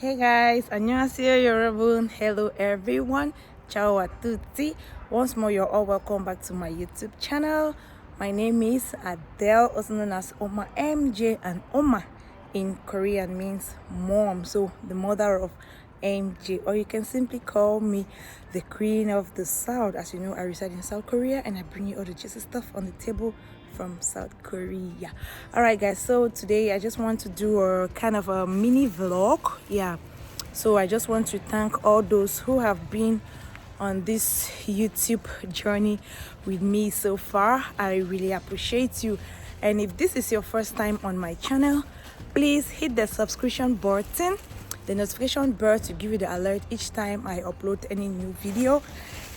Hey guys, annyeonghaseyo 여러분. Hello everyone. Ciao a tutti. Once more, you're all welcome back to my YouTube channel. My name is Adele, also known as Oma MJ, and Oma in Korean means mom, so the mother of MJ, or you can simply call me the queen of the South. As you know, I reside in South Korea and I bring you all the juicy stuff on the table from South Korea. All right guys, so today I just want to do a kind of a mini vlog. So I just want to thank all those who have been on this YouTube journey with me so far. I really appreciate you. And if this is your first time on my channel, please hit the subscription button, the notification bell to give you the alert each time I upload any new video.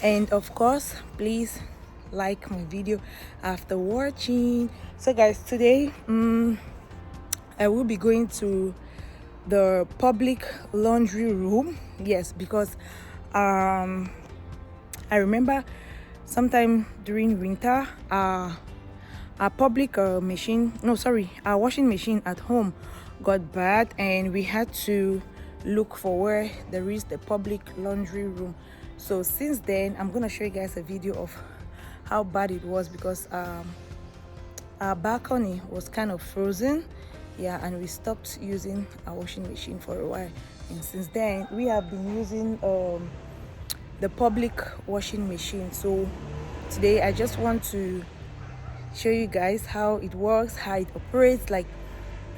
And of course, please like my video after watching. So guys, today I will be going to the public laundry room. Yes, because I remember sometime during winter our washing machine at home got bad and we had to look for where there is the public laundry room. So since then, I'm gonna show you guys a video of how bad it was, because our balcony was kind of frozen, and we stopped using our washing machine for a while, and since then we have been using the public washing machine. So today I just want to show you guys how it works, how it operates. Like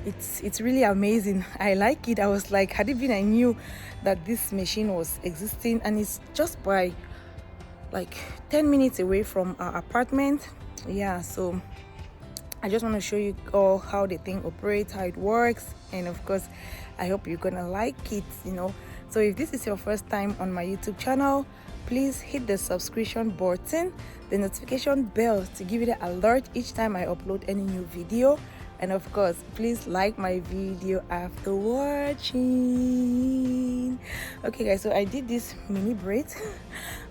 it's really amazing. I like it. I was like, had it been I knew that this machine was existing, and it's just by like 10 minutes away from our apartment. So I just want to show you all how the thing operates, how it works, and of course I hope you're gonna like it. So if this is your first time on my YouTube channel, please hit the subscription button, the notification bell to give you the alert each time I upload any new video. And of course, please like my video after watching. Okay guys, so I did this mini braid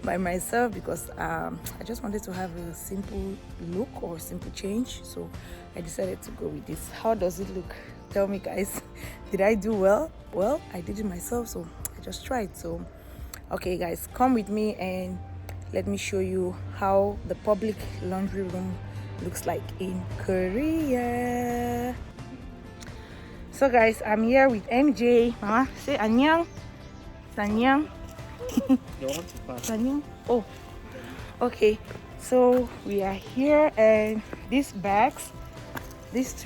by myself because I just wanted to have a simple look or simple change. So I decided to go with this. How does it look? Tell me guys. Did I do well? Well, I did it myself, so I just tried. So okay guys, come with me and let me show you how the public laundry room looks like in Korea. So guys, I'm here with MJ. Mama, say annyeong. Annyeong. Annyeong. Oh, okay. So we are here, and these two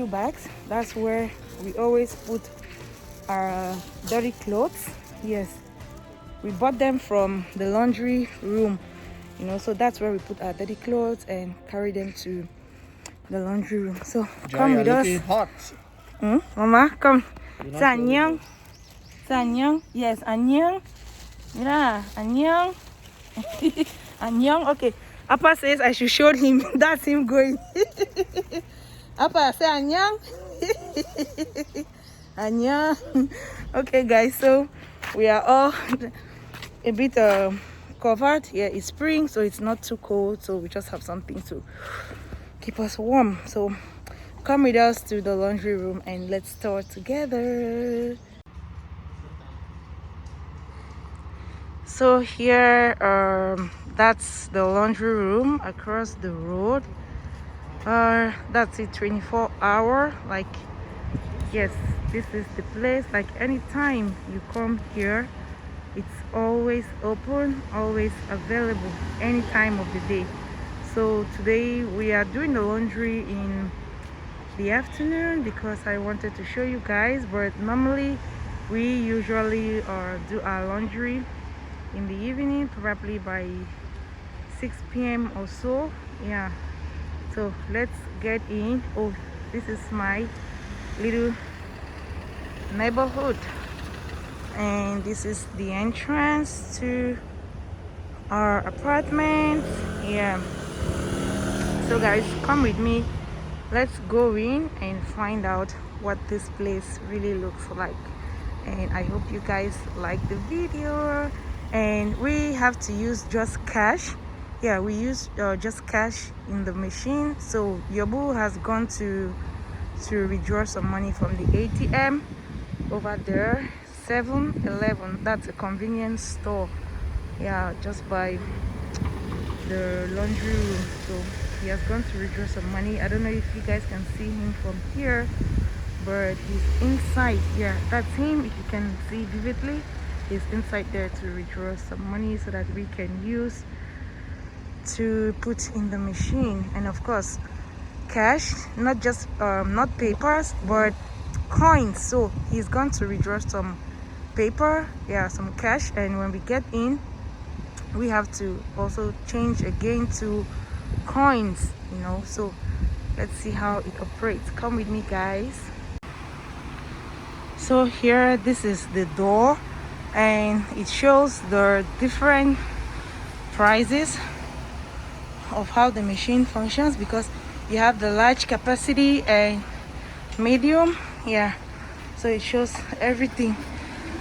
bags, that's where we always put our dirty clothes. Yes, we bought them from the laundry room, so that's where we put our dirty clothes and carry them to the laundry room. So come with us. Hot. Mama, come. Say annyeong. Say annyeong. Yes, annyeong. Yeah, annyeong. Annyeong. Okay. Appa says I should show him. That's him going. Appa, say annyeong. Annyeong. Okay, guys. So we are all a bit covered. It's spring, so it's not too cold. So we just have something to keep us warm. So come with us to the laundry room and let's start together. So here that's the laundry room across the road. That's it, 24-hour. Like, yes, this is the place. Like anytime you come here, it's always open, always available, any time of the day. So today we are doing the laundry in the afternoon because I wanted to show you guys, but normally we usually do our laundry in the evening, probably by 6 p.m. or so. So let's get in. Oh, this is my little neighborhood, and this is the entrance to our apartment. So guys, come with me, let's go in and find out what this place really looks like. And I hope you guys like the video. And we have to use just cash. We use just cash in the machine. So Yobu has gone to withdraw some money from the ATM over there, 7-Eleven. That's a convenience store. Yeah, just by the laundry room. So he has gone to withdraw some money. I don't know if you guys can see him from here, but he's inside. Yeah, that's him. If you can see vividly, he's inside there to withdraw some money so that we can use to put in the machine. And of course, cash, not just not papers, but coins. So he's going to withdraw some paper, yeah, some cash, and when we get in, we have to also change again to coins, you know. So let's see how it operates. Come with me, guys. So here, this is the door, and it shows the different prices of how the machine functions, because you have the large capacity and medium. Yeah, so it shows everything.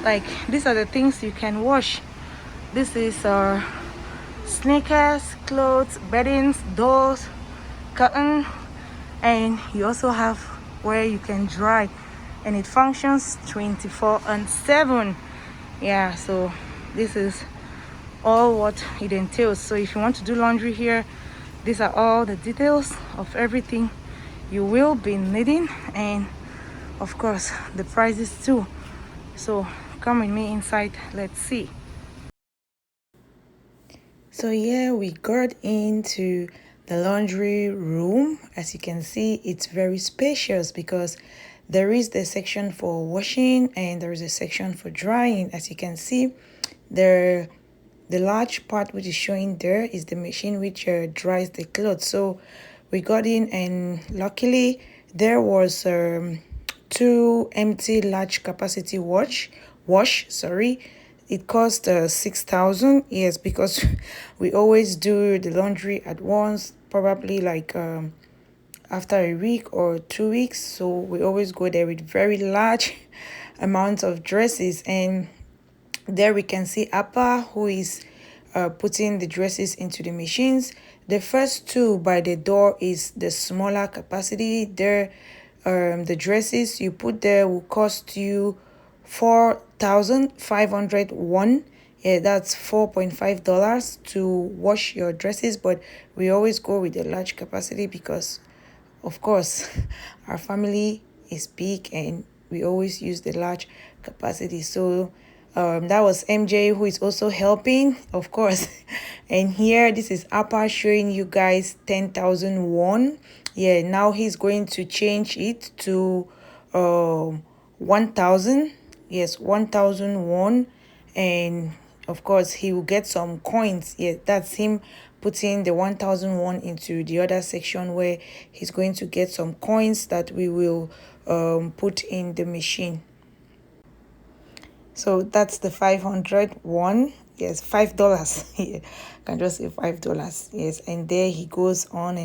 Like, these are the things you can wash. This is sneakers, clothes, beddings, doors, cotton, and you also have where you can dry, and it functions 24/7. Yeah, so this is all what it entails. So if you want to do laundry here, these are all the details of everything you will be needing, and of course the prices too. So come with me inside, let's see. So yeah, we got into the laundry room. As you can see, it's very spacious because there is the section for washing and there is a section for drying. As you can see, the large part which is showing there is the machine which dries the clothes. So we got in, and luckily there was two empty large capacity wash, sorry. It cost 6,000. Yes, because we always do the laundry at once, probably like after a week or 2 weeks. So we always go there with very large amounts of dresses. And there we can see Appa, who is putting the dresses into the machines. The first two by the door is the smaller capacity. There, the dresses you put there will cost you 4,501. Yeah, that's $4.5 to wash your dresses. But we always go with the large capacity because, of course, our family is big and we always use the large capacity. So that was MJ, who is also helping, of course. And here, this is Appa showing you guys 10,000 won. Yeah, now he's going to change it to 1,000. Yes, 1,000 won. And of course, he will get some coins. Yeah, that's him putting the 1,000 won into the other section where he's going to get some coins that we will put in the machine. So that's the 500 won. Yes, $5. Yeah, can just say $5. Yes, and there he goes on,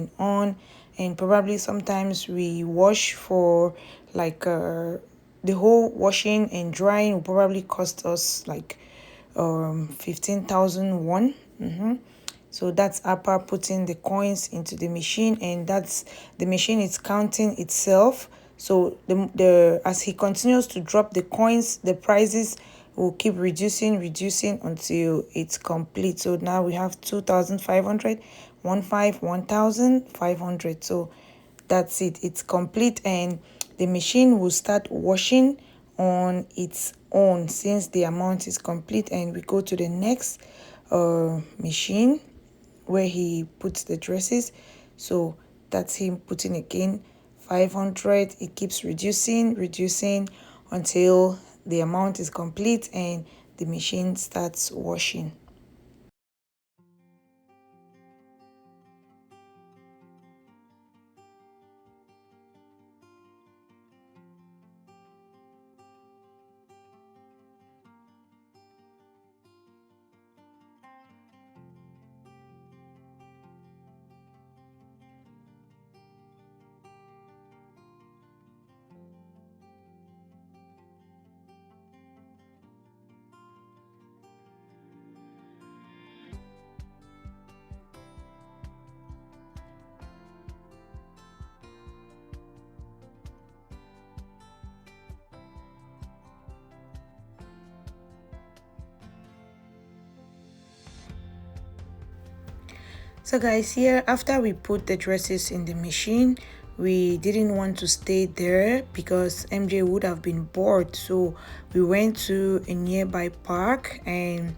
and probably sometimes we wash for like the whole washing and drying will probably cost us like 15,000 won. So that's Appa putting the coins into the machine, and that's the machine is counting itself. So the as he continues to drop the coins, the prices will keep reducing until it's complete. So now we have 2,500, 1,500. So that's it. It's complete, and the machine will start washing on its own since the amount is complete. And we go to the next machine where he puts the dresses. So that's him putting again 500. It keeps reducing until the amount is complete and the machine starts washing. So guys, here after we put the dresses in the machine, we didn't want to stay there because MJ would have been bored, so we went to a nearby park, and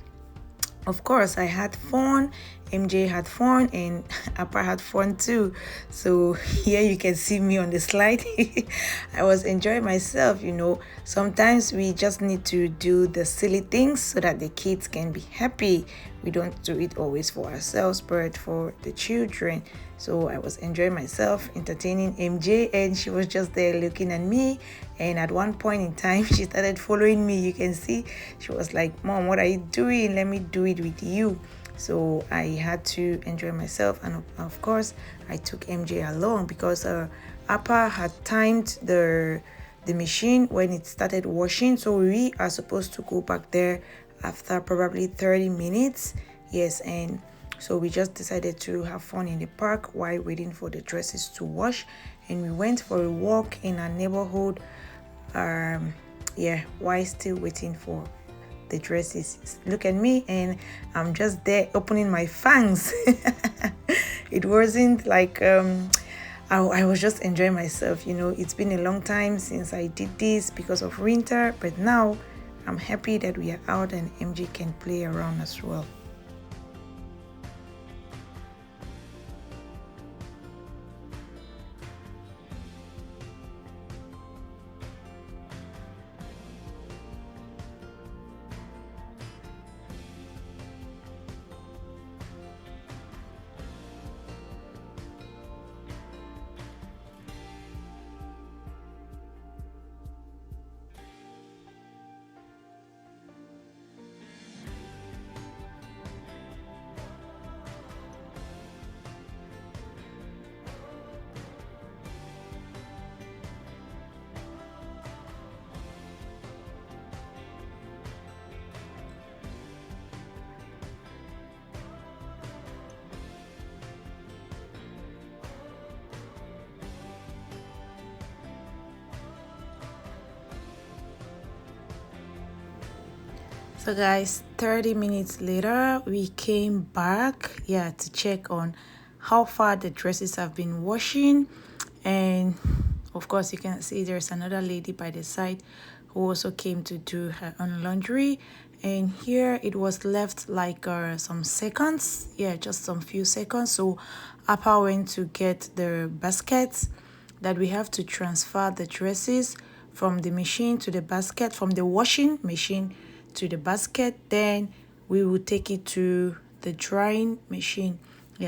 of course I had fun, MJ had fun, and Appa had fun too. So here you can see me on the slide. I was enjoying myself. Sometimes we just need to do the silly things so that the kids can be happy. We don't do it always for ourselves but for the children. So I was enjoying myself, entertaining MJ, and she was just there looking at me. And at one point in time, she started following me. You can see she was like, "Mom, what are you doing? Let me do it with you." So I had to enjoy myself, and of course I took MJ along because Appa had timed the machine when it started washing, so we are supposed to go back there after probably 30 minutes. Yes, and so we just decided to have fun in the park while waiting for the dresses to wash, and we went for a walk in our neighborhood, while still waiting for the dresses. Look at me, and I'm just there opening my fangs. It wasn't like I was just enjoying myself. It's been a long time since I did this because of winter, but now I'm happy that we are out and MJ can play around as well. So guys, 30 minutes later, we came back, to check on how far the dresses have been washing. And of course, you can see there's another lady by the side who also came to do her own laundry. And here it was left like some seconds, just some few seconds. So Appa went to get the baskets that we have to transfer the dresses from the machine to the basket, from the washing machine to the basket. Then we will take it to the drying machine.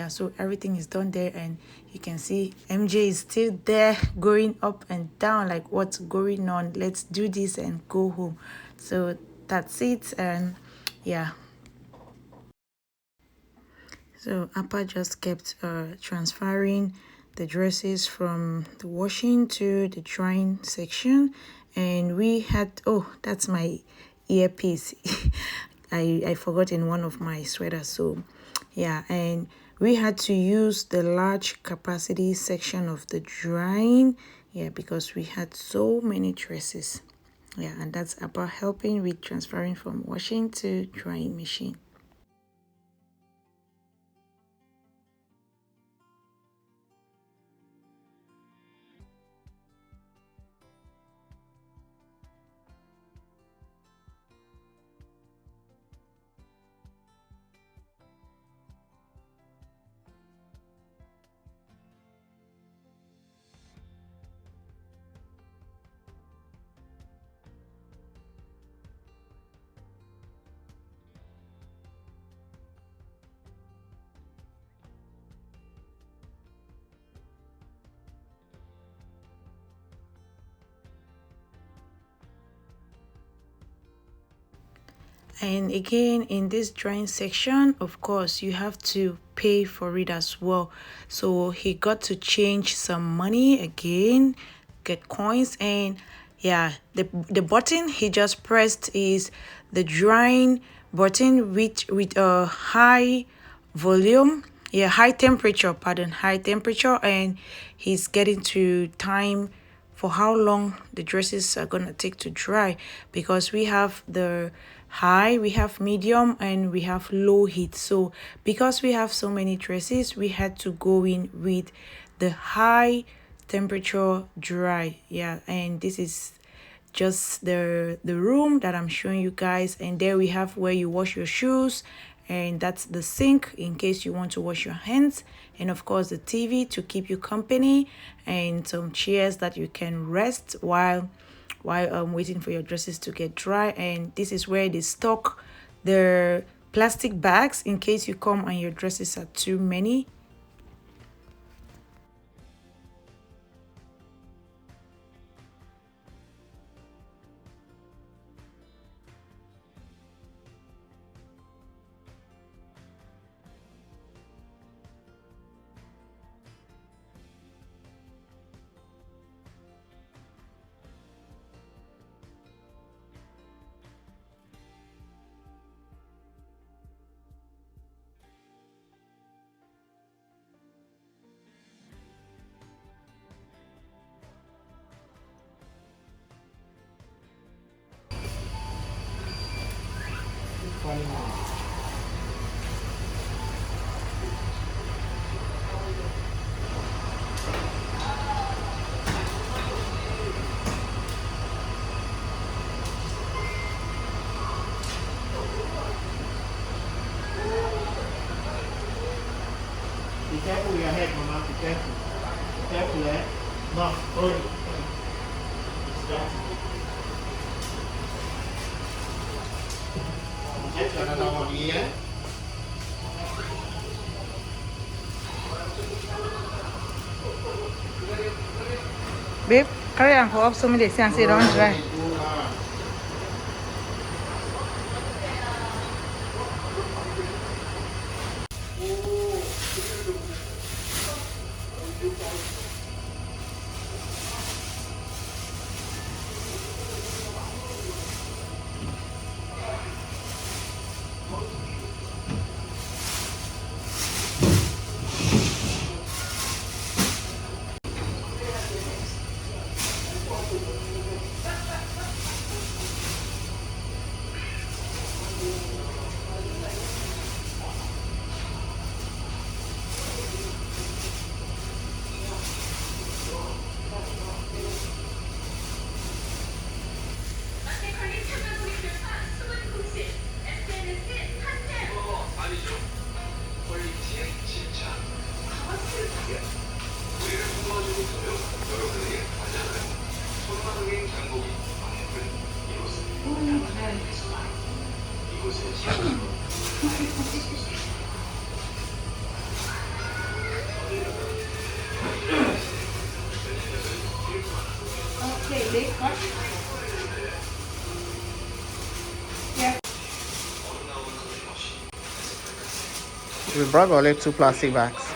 So everything is done there, and you can see MJ is still there going up and down like, what's going on, let's do this and go home. So that's it. And so Appa just kept transferring the dresses from the washing to the drying section, and we had, oh, that's my earpiece. I forgot in one of my sweaters. So and we had to use the large capacity section of the drying, because we had so many dresses. And that's Appa helping with transferring from washing to drying machine. And again, in this drawing section, of course, you have to pay for it as well. So he got to change some money again, get coins, and the button he just pressed is the drying button with a high volume, high temperature, and he's getting to time for how long the dresses are gonna take to dry, because we have the high, we have medium, and we have low heat. So because we have so many dresses, we had to go in with the high temperature dry. Yeah, and this is just the room that I'm showing you guys. And there we have where you wash your shoes, and that's the sink in case you want to wash your hands, and of course the TV to keep you company, and some chairs that you can rest while waiting for your dresses to get dry. And this is where they stock their plastic bags in case you come and your dresses are too many. Be careful with your head, Mama. Be careful. Be careful, eh? No, hold it. Get another one here. Babe, carry on go up so many days and say don't dry. We brought only 2 plastic bags.